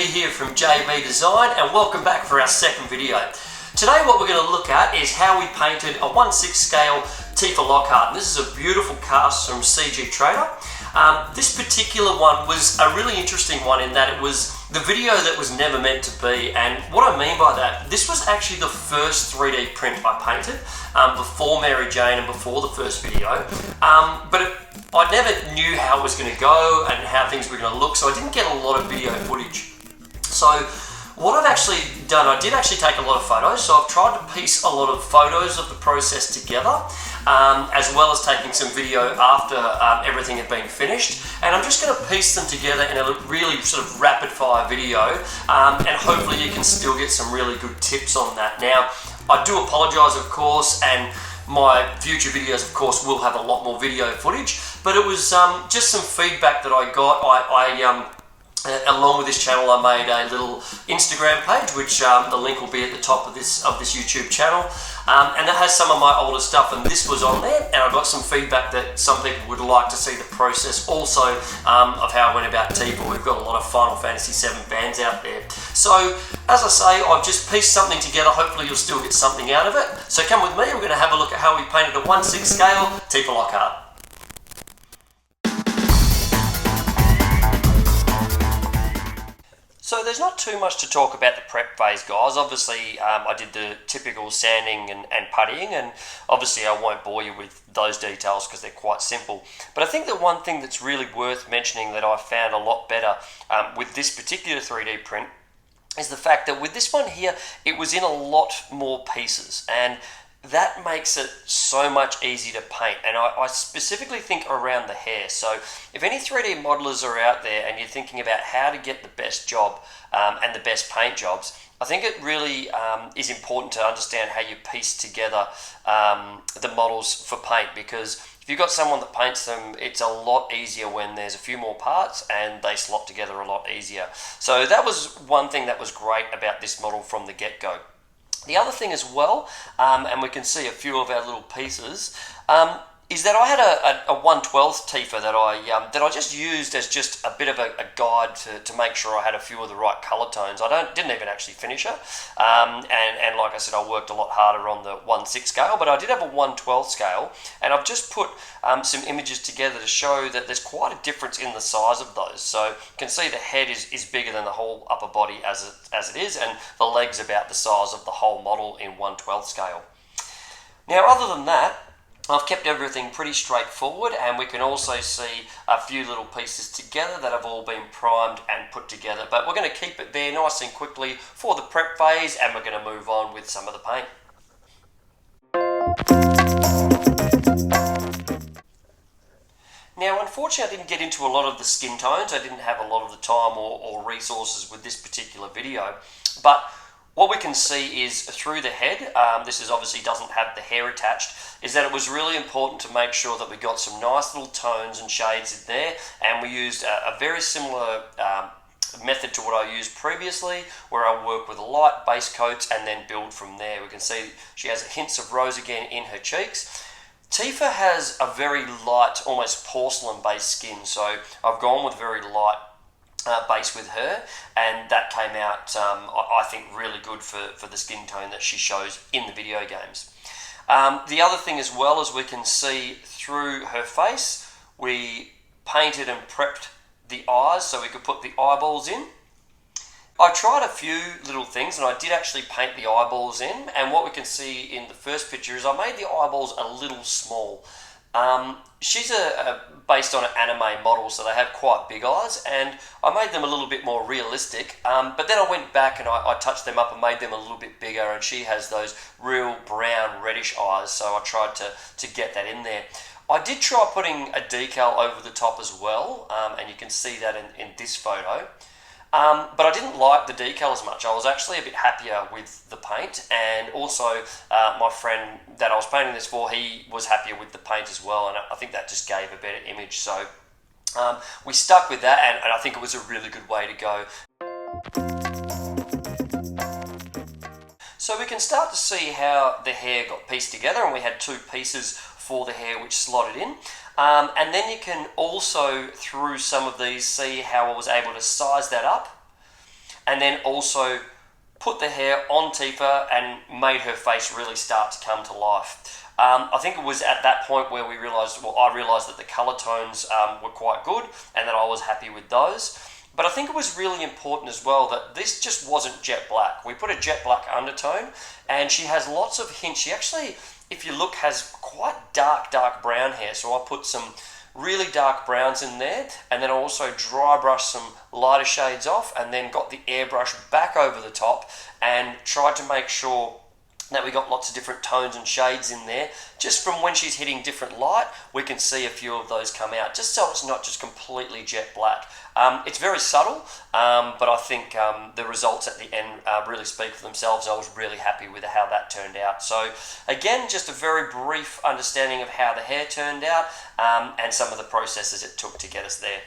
here from JB Design, and welcome back for our second video. Today what we're going to look at is how we painted a 1/6 scale Tifa Lockhart. This is a beautiful cast from CG Trader. This particular one was a really interesting one in that it was the video that was never meant to be, and what I mean by that, this was actually the first 3D print I painted before Mary Jane and before the first video, I never knew how it was going to go and how things were going to look, so I didn't get a lot of video footage. So what I've actually done, I did actually take a lot of photos, so I've tried to piece a lot of photos of the process together, as well as taking some video after everything had been finished, and I'm just going to piece them together in a really sort of rapid fire video, and hopefully you can still get some really good tips on that. Now, I do apologise of course, and my future videos of course will have a lot more video footage, but it was just some feedback that I got. Along with this channel, I made a little Instagram page, which the link will be at the top of this YouTube channel, and that has some of my older stuff, and this was on there, and I got some feedback that some people would like to see the process also of how I went about Tifa. We've got a lot of Final Fantasy VII fans out there. So, as I say, I've just pieced something together. Hopefully you'll still get something out of it. So come with me, we're going to have a look at how we painted a 1/6 scale Tifa Lockhart. So there's not too much to talk about the prep phase, guys. Obviously, I did the typical sanding and puttying, and obviously I won't bore you with those details because they're quite simple. But I think that one thing that's really worth mentioning that I found a lot better with this particular 3D print is the fact that with this one here, it was in a lot more pieces, and that makes it so much easier to paint. And I specifically think around the hair. So if any 3D modelers are out there and you're thinking about how to get the best job and the best paint jobs, I think it really is important to understand how you piece together the models for paint, because if you've got someone that paints them, it's a lot easier when there's a few more parts and they slot together a lot easier. So that was one thing that was great about this model from the get-go. The other thing as well, and we can see a few of our little pieces, is that I had a 1/12 Tifa that I just used as just a bit of a guide to make sure I had a few of the right colour tones. Didn't even actually finish her, and like I said, I worked a lot harder on the 1/6 scale, but I did have a 1/12 scale, and I've just put some images together to show that there's quite a difference in the size of those. So you can see the head is bigger than the whole upper body as it is, and the legs about the size of the whole model in 1/12 scale. Now, other than that, I've kept everything pretty straightforward, and we can also see a few little pieces together that have all been primed and put together. But we're going to keep it there nice and quickly for the prep phase, and we're going to move on with some of the paint. Now, unfortunately, I didn't get into a lot of the skin tones. I didn't have a lot of the time or resources with this particular video, but what we can see is through the head, this is obviously doesn't have the hair attached, is that it was really important to make sure that we got some nice little tones and shades in there, and we used a very similar method to what I used previously, where I work with light base coats and then build from there. We can see she has hints of rose again in her cheeks. Tifa has a very light, almost porcelain-based skin, so I've gone with very light base with her, and that came out I think really good for the skin tone that she shows in the video games. The other thing as well is we can see through her face, we painted and prepped the eyes so we could put the eyeballs in. I tried a few little things, and I did actually paint the eyeballs in, and what we can see in the first picture is I made the eyeballs a little small. She's based on an anime model, so they have quite big eyes, and I made them a little bit more realistic, but then I went back and I touched them up and made them a little bit bigger, and she has those real brown reddish eyes, so I tried to get that in there. I did try putting a decal over the top as well, and you can see that in this photo. But I didn't like the decal as much. I was actually a bit happier with the paint, and also my friend that I was painting this for, he was happier with the paint as well, and I think that just gave a better image. So we stuck with that, and I think it was a really good way to go. So we can start to see how the hair got pieced together, and we had two pieces for the hair which slotted in. And then you can also, through some of these, see how I was able to size that up and then also put the hair on Tifa and made her face really start to come to life. I think it was at that point where I realised that the colour tones were quite good and that I was happy with those. But I think it was really important as well that this just wasn't jet black. We put a jet black undertone, and she has lots of hints. She actually, if you look, has quite dark brown hair. So I put some really dark browns in there, and then I also dry brushed some lighter shades off, and then got the airbrush back over the top and tried to make sure that we got lots of different tones and shades in there. Just from when she's hitting different light, we can see a few of those come out, just so it's not just completely jet black. It's very subtle, but I think the results at the end really speak for themselves. I was really happy with how that turned out. So again, just a very brief understanding of how the hair turned out and some of the processes it took to get us there.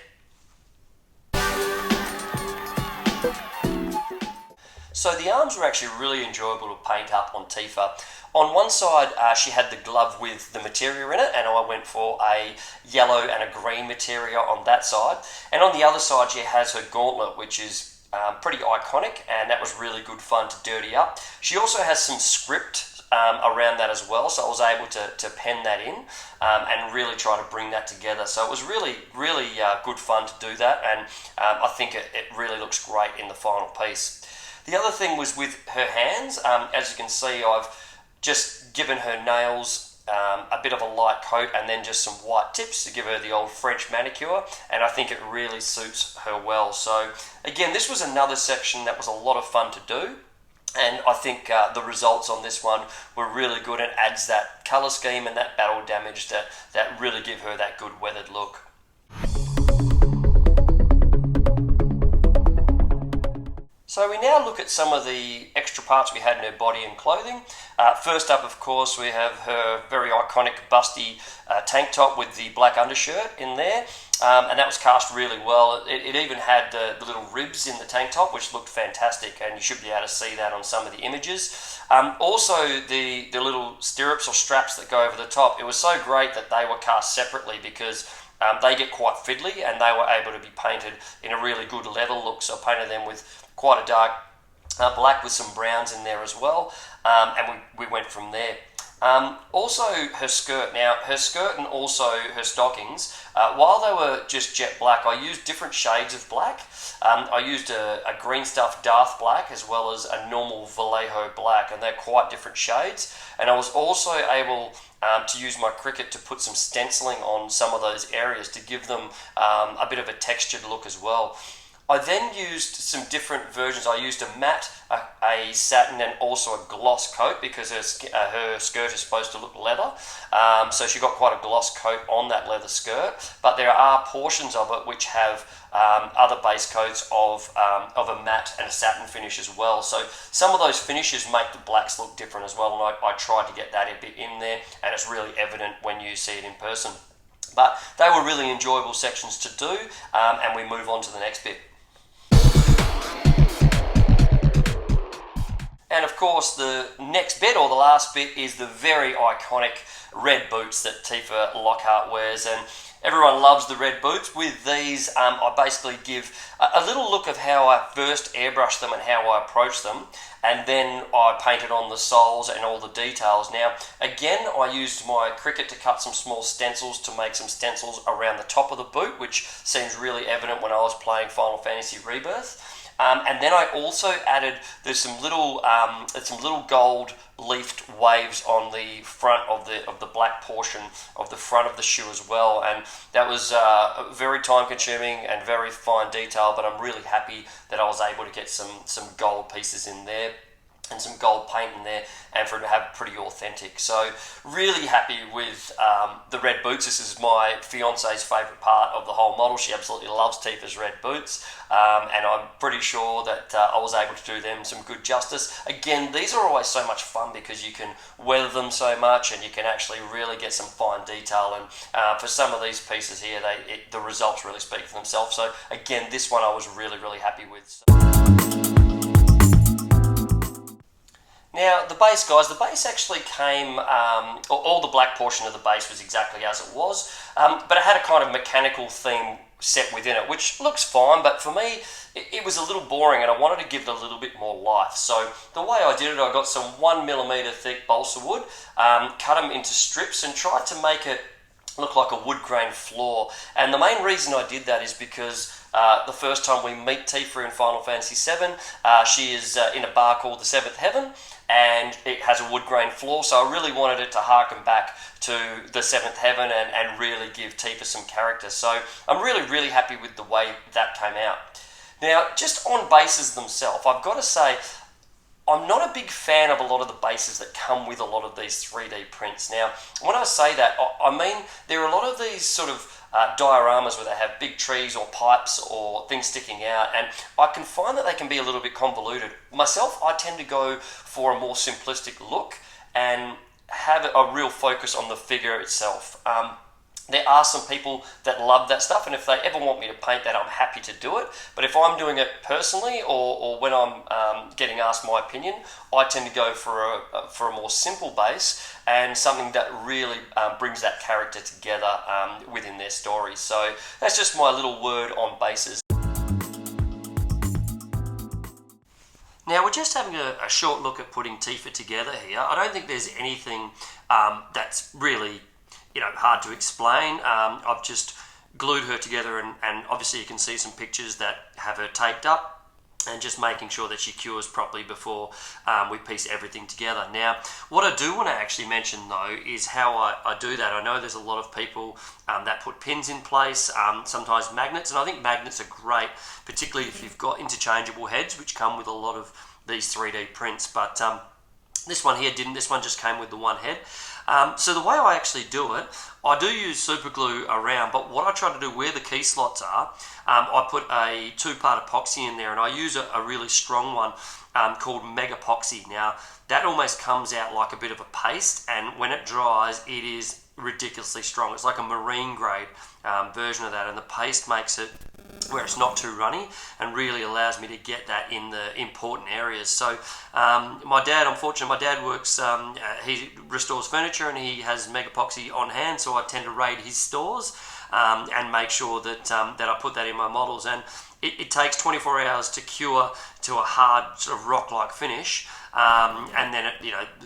So the arms were actually really enjoyable to paint up on Tifa. On one side, she had the glove with the materia in it, and I went for a yellow and a green materia on that side. And on the other side, she has her gauntlet, which is pretty iconic, and that was really good fun to dirty up. She also has some script around that as well, so I was able to pen that in and really try to bring that together. So it was really good fun to do that, and I think it really looks great in the final piece. The other thing was with her hands. As you can see, I've just given her nails a bit of a light coat and then just some white tips to give her the old French manicure, and I think it really suits her well. So again, this was another section that was a lot of fun to do, and I think the results on this one were really good. It adds that colour scheme and that battle damage that really give her that good weathered look. So we now look at some of the extra parts we had in her body and clothing. First up, of course, we have her very iconic busty tank top with the black undershirt in there, and that was cast really well. It even had the little ribs in the tank top, which looked fantastic, and you should be able to see that on some of the images. Also, the little stirrups or straps that go over the top, it was so great that they were cast separately because they get quite fiddly, and they were able to be painted in a really good leather look. So I painted them with quite a dark black with some browns in there as well, and we went from there. Also her skirt. Now her skirt and also her stockings, while they were just jet black, I used different shades of black. I used a green stuff Darth black as well as a normal Vallejo black, and they're quite different shades. And I was also able to use my Cricut to put some stenciling on some of those areas to give them a bit of a textured look as well. I then used some different versions. I used a matte, a satin, and also a gloss coat because her skirt is supposed to look leather. So she got quite a gloss coat on that leather skirt. But there are portions of it which have other base coats of a matte and a satin finish as well. So some of those finishes make the blacks look different as well, and I tried to get that a bit in there, and it's really evident when you see it in person. But they were really enjoyable sections to do, and we move on to the next bit. And of course, the next bit, or the last bit, is the very iconic red boots that Tifa Lockhart wears. And everyone loves the red boots. With these, I basically give a little look of how I first airbrushed them and how I approached them. And then I painted on the soles and all the details. Now, again, I used my Cricut to cut some small stencils to make some stencils around the top of the boot, which seems really evident when I was playing Final Fantasy Rebirth. And then I also added, there's some little gold leafed waves on the front of the black portion of the front of the shoe as well, and that was very time consuming and very fine detail, but I'm really happy that I was able to get some gold pieces in there and some gold paint in there, and for it to have pretty authentic. So really happy with the red boots. This is my fiance's favourite part of the whole model. She absolutely loves Tifa's red boots, and I'm pretty sure that I was able to do them some good justice. Again, these are always so much fun because you can weather them so much and you can actually really get some fine detail, and for some of these pieces here, the results really speak for themselves. So again, this one I was really happy with. Now, the base, guys, the base actually came, all the black portion of the base was exactly as it was, but it had a kind of mechanical theme set within it, which looks fine, but for me, it was a little boring and I wanted to give it a little bit more life. So the way I did it, I got some 1mm thick balsa wood, cut them into strips and tried to make it look like a wood grain floor. And the main reason I did that is because the first time we meet Tifa in Final Fantasy VII, she is in a bar called the Seventh Heaven, and it has a wood grain floor, so I really wanted it to harken back to the Seventh Heaven and really give Tifa some character. So I'm really happy with the way that came out. Now, just on bases themselves, I've got to say, I'm not a big fan of a lot of the bases that come with a lot of these 3D prints. Now, when I say that, I mean there are a lot of these sort of dioramas where they have big trees or pipes or things sticking out, and I can find that they can be a little bit convoluted. Myself, I tend to go for a more simplistic look and have a real focus on the figure itself. There are some people that love that stuff, and if they ever want me to paint that, I'm happy to do it. But if I'm doing it personally, or when I'm getting asked my opinion, I tend to go for a more simple base and something that really brings that character together within their story. So that's just my little word on bases. Now we're just having a short look at putting Tifa together here. I don't think there's anything that's really hard to explain. I've just glued her together and obviously you can see some pictures that have her taped up and just making sure that she cures properly before we piece everything together. Now, what I do want to actually mention though is how I do that. I know there's a lot of people that put pins in place, sometimes magnets, and I think magnets are great, particularly if you've got interchangeable heads, which come with a lot of these 3D prints, but this one here didn't. This one just came with the one head. So the way I actually do it, I do use super glue around, but what I try to do where the key slots are, I put a 2-part epoxy in there, and I use a really strong one called Mega Epoxy. Now, that almost comes out like a bit of a paste, and when it dries, it is ridiculously strong. It's like a marine grade version of that, and the paste makes it where it's not too runny and really allows me to get that in the important areas. So my dad, unfortunately, my dad works, he restores furniture and he has Mega Epoxy on hand, so I tend to raid his stores and make sure that that I put that in my models. And it takes 24 hours to cure to a hard sort of rock-like finish, and then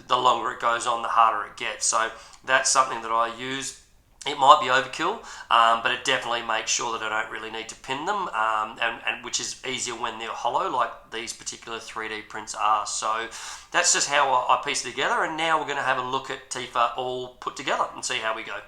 the longer it goes on, the harder it gets. So that's something that I use. It might be overkill, but it definitely makes sure that I don't really need to pin them, and which is easier when they're hollow, like these particular 3D prints are. So that's just how I piece it together, and now we're going to have a look at Tifa all put together and see how we go.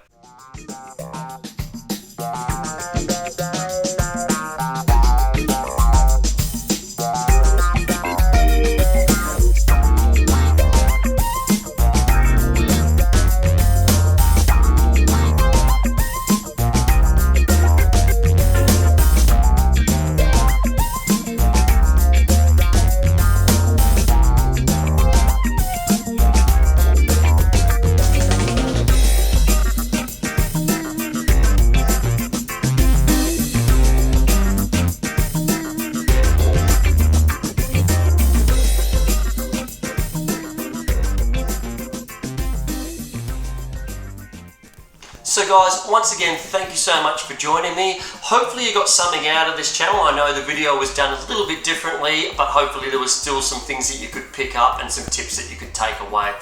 So guys, once again, thank you so much for joining me. Hopefully you got something out of this channel. I know the video was done a little bit differently, but hopefully there was still some things that you could pick up and some tips that you could take away.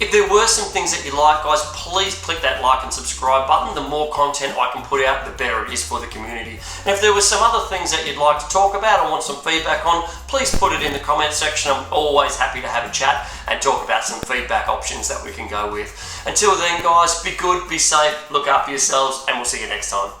If there were some things that you like, guys, please click that like and subscribe button. The more content I can put out, the better it is for the community. And if there were some other things that you'd like to talk about or want some feedback on, please put it in the comment section. I'm always happy to have a chat and talk about some feedback options that we can go with. Until then, guys, be good, be safe, look after yourselves, and we'll see you next time.